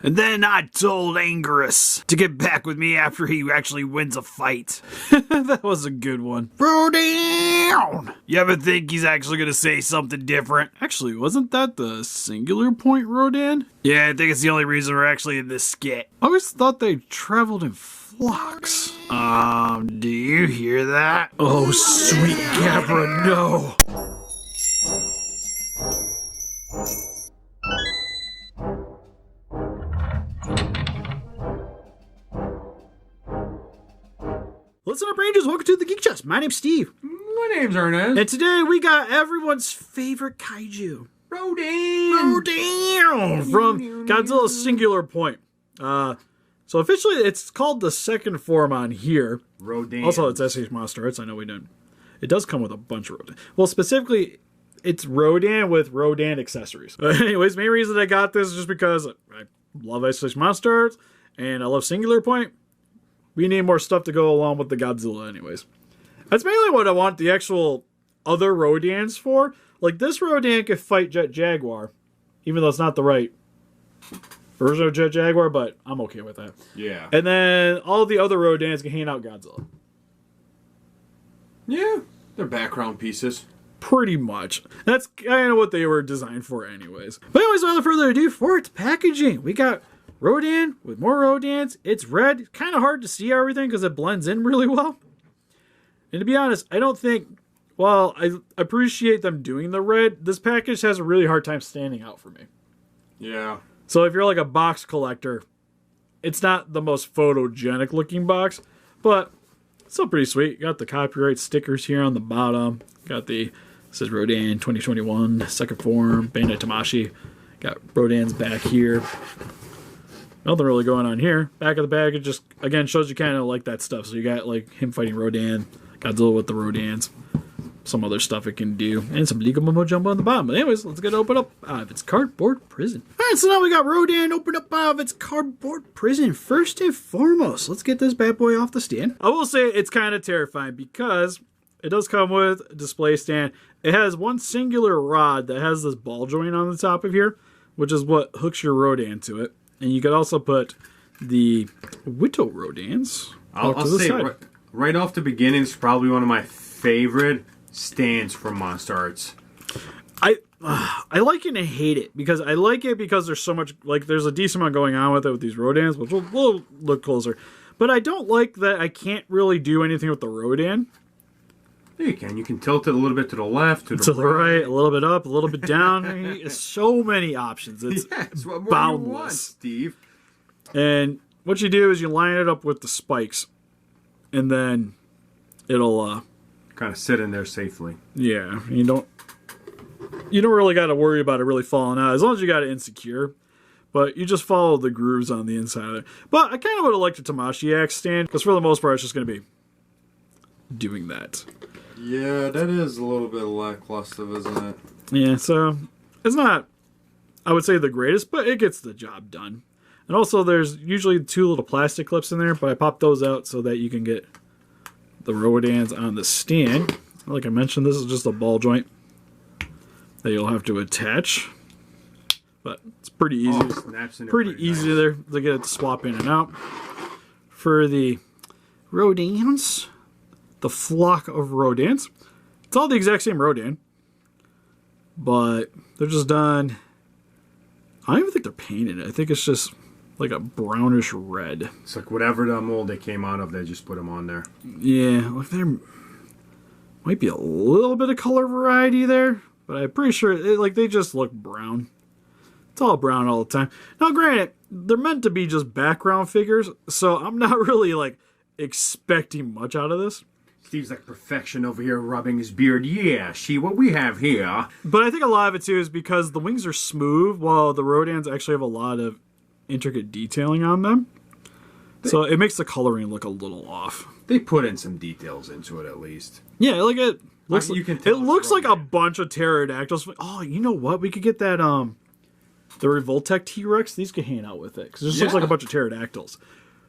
And then I told Angerus to get back with me after he actually wins a fight. That was a good one. Rodan! You ever think he's actually gonna say something different? Actually, wasn't that the singular point Rodan? Yeah, I think it's the only reason we're actually in this skit. I always thought they traveled in flocks. Do you hear that? Oh, sweet Gabra, no! Listen up, Rangers. Welcome to the Geek Chest. My name's Steve. My name's Arnes. And today we got everyone's favorite kaiju. Rodan! From Godzilla's Singular Point. So officially it's called the second form on here. Rodan. Also, it's SH MonsterArts. I know we don't. It does come with a bunch of Rodan. Well, specifically, it's Rodan with Rodan accessories. Anyways, main reason I got this is just because I love SH MonsterArts and I love Singular Point. We need more stuff to go along with the Godzilla anyways. That's mainly what I want the actual other Rodans for. Like, this Rodan could fight Jet Jaguar, even though it's not the right version of Jet Jaguar, but I'm okay with that. Yeah. And then all the other Rodans can hang out Godzilla. Yeah, they're background pieces. Pretty much. That's kind of what they were designed for anyways. But anyways, without further ado, for its packaging, we got Rodan with more Rodans. It's red. Kind of hard to see everything because it blends in really well. And to be honest, I don't think, well, I appreciate them doing the red. This package has a really hard time standing out for me. Yeah. So if you're like a box collector, it's not the most photogenic looking box, but it's still pretty sweet. Got the copyright stickers here on the bottom. Got the, says Rodan 2021, second form, Bandai Tamashii. Got Rodan's back here. Nothing really going on here. Back of the bag, it just, again, shows you kind of like that stuff. So you got like him fighting Rodan, Godzilla with the Rodans, some other stuff it can do, and some legal mumbo jumbo on the bottom. But anyways, let's get it open up out of its cardboard prison. Alright, so now we got Rodan open up out of its cardboard prison. First and foremost, let's get this bad boy off the stand. I will say it's kind of terrifying because it does come with a display stand. It has one singular rod that has this ball joint on the top of here, which is what hooks your Rodan to it. And you could also put the Witto Rodans. I'll say right off the beginning, it's probably one of my favorite stands from MonsterArts. I like it and hate it because I like it because there's so much, like, there's a decent amount going on with it with these Rodans, which we'll look closer. But I don't like that I can't really do anything with the Rodan. Yeah, you can. You can tilt it a little bit to the left, to the right, a little bit up, a little bit down. So many options. It's what more boundless. you want, Steve. And what you do is you line it up with the spikes, and then it'll kind of sit in there safely. Yeah, you don't really got to worry about it really falling out as long as you got it insecure. But you just follow the grooves on the inside of it. But I kind of would have liked a Tamashii axe stand because for the most part it's just going to be doing that. Yeah, that is a little bit lackluster, isn't it? Yeah, so it's not, I would say, the greatest, but it gets the job done. And also there's usually two little plastic clips in there, but I popped those out so that you can get the Rodans on the stand. Like I mentioned, this is just a ball joint that you'll have to attach. But it's pretty easy. Pretty easy to get it to swap in and out. For the Rodans, the flock of Rodans, it's all the exact same Rodan, but they're just done, I don't even think they're painted. I think it's just like a brownish red. It's like whatever the mold they came out of, they just put them on there. Yeah, like there might be a little bit of color variety there, but I'm pretty sure they just look brown. It's all brown all the time. Now, granted, they're meant to be just background figures, so I'm not really like expecting much out of this. Steve's like perfection over here rubbing his beard. Yeah, see what we have here. But I think a lot of it too is because the wings are smooth while the Rodans actually have a lot of intricate detailing on them. So it makes the coloring look a little off. They put in some details into it at least. Yeah, like it looks you can tell it looks like a bunch of pterodactyls. Oh, you know what? We could get that the Revoltech T-Rex. These could hang out with it because it just looks like a bunch of pterodactyls.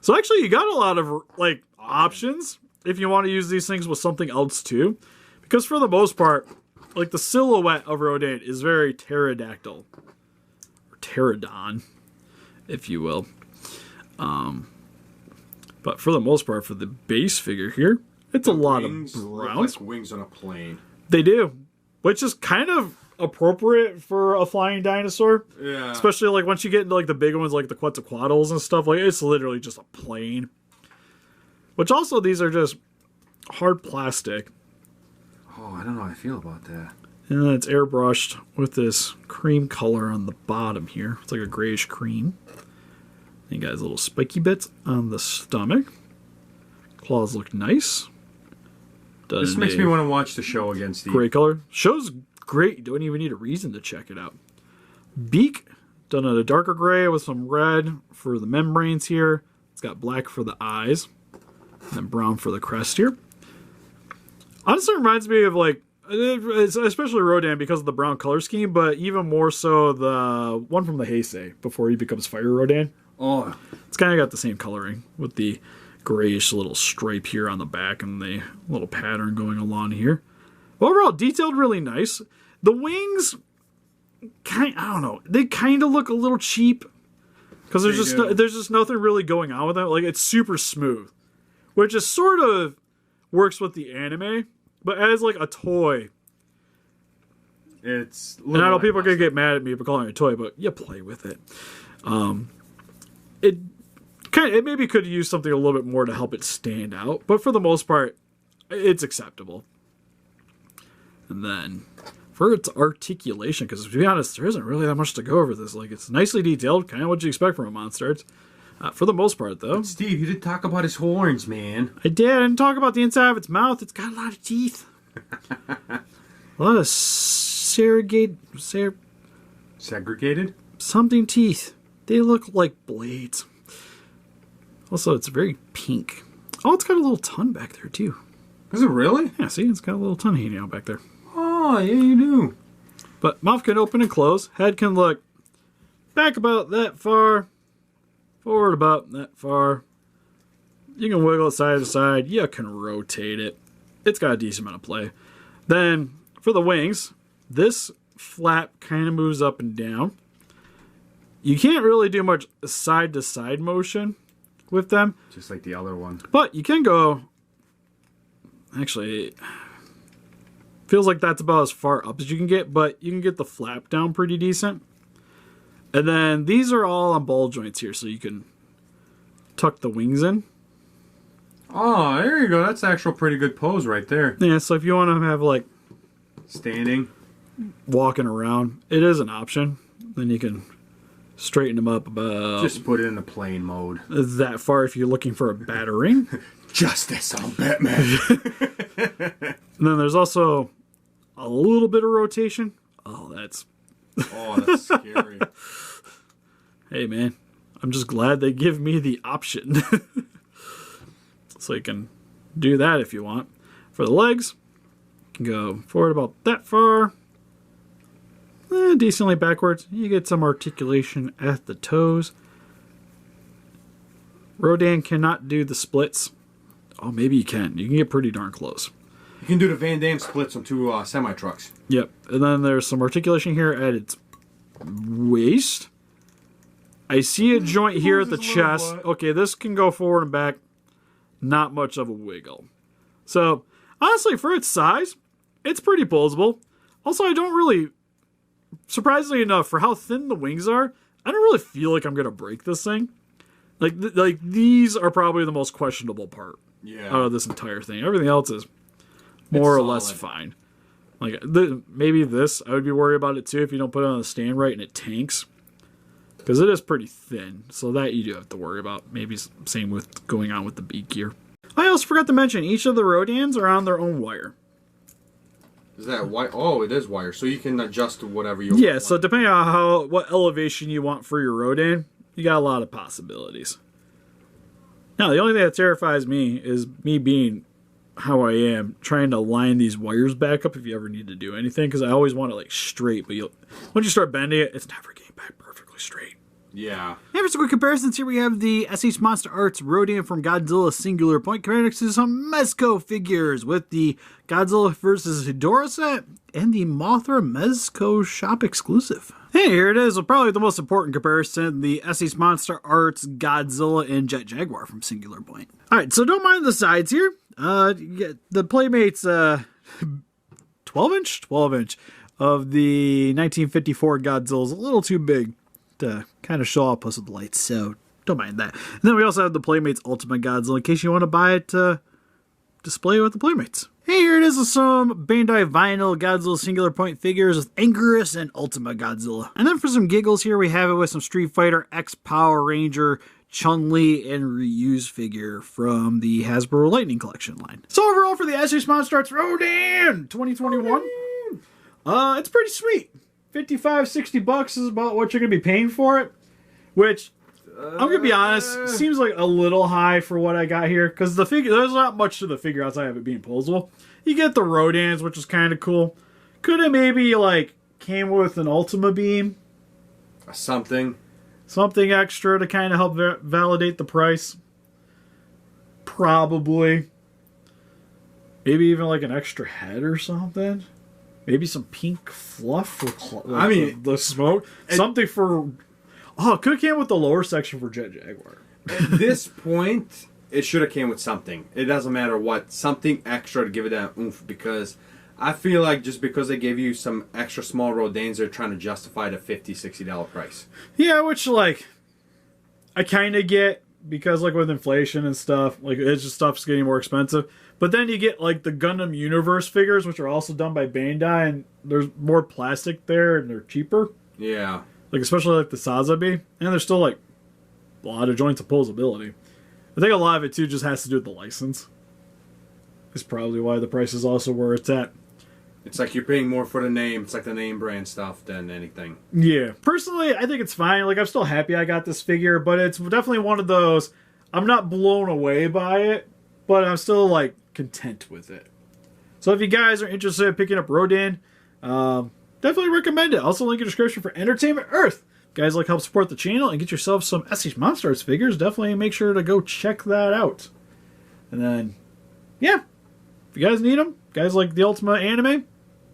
So actually you got a lot of like options if you want to use these things with something else too. Because for the most part, like the silhouette of Rodan is very pterodactyl. Or pterodon. if you will. But for the most part, for the base figure here, it's a lot of Wings look browns. like wings on a plane. They do, which is kind of appropriate for a flying dinosaur. Yeah. Especially like once you get into like the big ones, like the Quetzalcoatl's and stuff. Like it's literally just a plane. Which also these are just hard plastic, Oh, I don't know how I feel about that. and then it's airbrushed with this cream color on the bottom here. It's like a grayish cream. You guys, little spiky bits on the stomach. Claws look nice. This makes me want to watch the show again, Steve. Gray color. Show's great. You don't even need a reason to check it out. Beak, done in a darker gray with some red for the membranes here. It's got black for the eyes. And then brown for the crest here. Honestly, it reminds me of like, especially Rodan because of the brown color scheme, but even more so the one from the Heisei before he becomes Fire Rodan. Oh, It's kind of got the same coloring with the grayish little stripe here on the back and the little pattern going along here. Overall, detailed really nice. The wings, I don't know, they kind of look a little cheap because there's just nothing really going on with them. Like it's super smooth, which is sort of works with the anime, but as like a toy. it's. And I know people are gonna get mad at me for calling it a toy, but you play with it. It maybe could use something a little bit more to help it stand out, but for the most part, it's acceptable. And then for its articulation, because to be honest, there isn't really that much to go over this. Like it's nicely detailed, kind of what you expect from a MonsterArts. For the most part, though, Steve, you did talk about his horns, man. I didn't talk about the inside of its mouth. It's got a lot of teeth, a lot of segregated Segregated? Teeth. They look like blades. Also, it's very pink. Oh, it's got a little tongue back there, too. Is it really? Yeah, see? It's got a little tongue hanging out back there. Oh, yeah, you do. But mouth can open and close. Head can look back about that far. Forward about that far. You can wiggle it side to side. You can rotate it. It's got a decent amount of play. Then, for the wings, this flap kind of moves up and down. You can't really do much side-to-side motion with them. Just like the other one. But you can go... Actually, feels like that's about as far up as you can get, but you can get the flap down pretty decent. And then these are all on ball joints here, so you can tuck the wings in. Oh, there you go. That's actual pretty good pose right there. Yeah, so if you want to have like Standing. walking around, it is an option. Then you can straighten them up about Just put it in the plane mode. that far if you're looking for a battering. Justice on Batman. And then there's also a little bit of rotation. Oh, that's... Oh, that's scary. Hey, man. I'm just glad they give me the option. So you can do that if you want. For the legs, you can go forward about that far. Decently backwards. You get some articulation at the toes. Rodan cannot do the splits. Oh, maybe you can. You can get pretty darn close. You can do the Van Damme splits on two semi-trucks. Yep. And then there's some articulation here at its waist. I see a joint here at the chest. Okay, this can go forward and back. Not much of a wiggle. So, honestly, for its size, it's pretty posable. Also, I don't really... Surprisingly enough, for how thin the wings are, I don't really feel like I'm going to break this thing. Like these are probably the most questionable part out of this entire thing. Everything else is more or less fine. Like maybe this, I would be worried about it too if you don't put it on the stand right and it tanks. Because it is pretty thin, so that you do have to worry about. Maybe same with going on with the beak gear. I also forgot to mention, each of the Rodans are on their own wire. Is that wire? Oh, it is wire, so you can adjust to whatever you want. Yeah, so depending on what elevation you want for your Rodan, you got a lot of possibilities. Now, the only thing that terrifies me is me being how I am, trying to line these wires back up if you ever need to do anything, because I always want it like straight, but once you start bending it, it's never getting back perfectly straight. Yeah. And for some quick comparisons, here we have the SH MonsterArts Rodan from Godzilla Singular Point compared next to some Mezco figures with the Godzilla vs. Hedorah set and the Mothra Mezco shop exclusive. Hey, here it is, probably the most important comparison, the SH MonsterArts Godzilla and Jet Jaguar from Singular Point. Alright, so don't mind the sides here. The Playmates 12-inch? 12-inch of the 1954 Godzilla is a little too big to kind of show up us with the lights, so don't mind that. And then we also have the Playmates Ultimate Godzilla in case you want to buy it to display with the Playmates. Hey, here it is with some Bandai Vinyl Godzilla Singular Point figures with Anguirus and Ultimate Godzilla. And then for some giggles here, we have it with some Street Fighter X Power Ranger, Chun-Li, and Ryu's figure from the Hasbro Lightning Collection line. So overall for the SH MonsterArts Rodan 2021, it's pretty sweet. $55-$60 is about what you're going to be paying for it, which, I'm going to be honest, seems like a little high for what I got here, because the figure, there's not much to the figure outside of it being posable. You get the Rodans, which is kind of cool. Could have maybe, like, came with an Ultima Beam? Something Extra to kind of help validate the price. Probably. Maybe even, like, an extra head or something. Maybe some pink fluff for the smoke. Something for... Oh, it could have came with the lower section for Jet Jaguar. At this point, it should have came with something. It doesn't matter what. Something extra to give it that oomph. Because I feel like just because they gave you some extra small Rodans, they're trying to justify the $50, $60 price. Yeah, which, like, I kind of get. Because, like, with inflation and stuff, like, it's just stuff's getting more expensive. But then you get, like, the Gundam Universe figures, which are also done by Bandai, and there's more plastic there, and they're cheaper. Yeah. Like, especially, like, the Sazabi. And there's still, like, a lot of joint opposability. I think a lot of it, too, just has to do with the license. It's probably why the price is also where it's at. It's like you're paying more for the name. It's like the name brand stuff than anything. Yeah. Personally, I think it's fine. Like, I'm still happy I got this figure, but it's definitely one of those... I'm not blown away by it, but I'm still, like, content with it. So if you guys are interested in picking up Rodan, definitely recommend it. Also, link in the description for Entertainment Earth. If you guys like help support the channel and get yourself some SH MonsterArts figures, definitely make sure to go check that out. And then, yeah. If you guys need them, guys like the Ultima anime,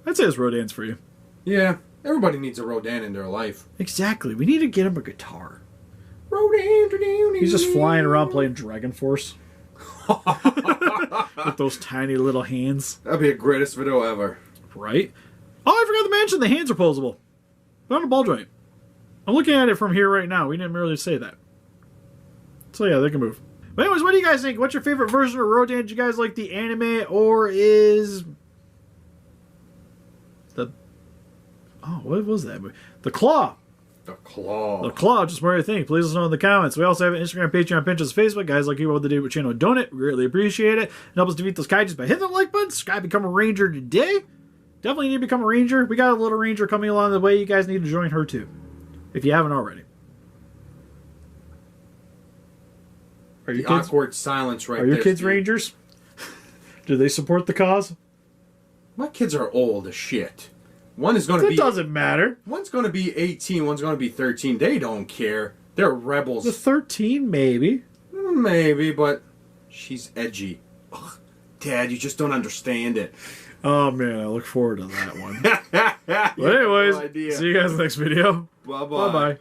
I'd say it's Rodan's for you. Yeah, everybody needs a Rodan in their life. Exactly. We need to get him a guitar. Rodan. He's just flying around playing Dragon Force. With those tiny little hands. That'd be the greatest video ever. Right? Oh, I forgot to mention the hands are posable. They're on a ball joint. I'm looking at it from here right now. We didn't really say that. So yeah, they can move. But anyways, what do you guys think? What's your favorite version of Rodan? Did you guys like the anime, or is... Oh, what was that movie? The Claw. The Claw. The Claw. Just more thing. Please let us know in the comments. We also have an Instagram, Patreon, Pinterest, Facebook. Guys like you, what the do with channel donate. We greatly appreciate it. And help us defeat those kaijus by hitting the like button. Subscribe, become a ranger today. Definitely need to become a ranger. We got a little ranger coming along the way. You guys need to join her too, if you haven't already. Are your kids awkward silence right there. Are your kids Steve. rangers? Do they support the cause? My kids are old as shit. One is going to be... It doesn't matter. One's going to be 18, one's going to be 13. They don't care. They're rebels. The 13, maybe. Maybe, but she's edgy. Ugh, Dad, you just don't understand it. Oh, man, I look forward to that one. But anyways, No idea. see you guys in the next video. Bye-bye. Bye-bye.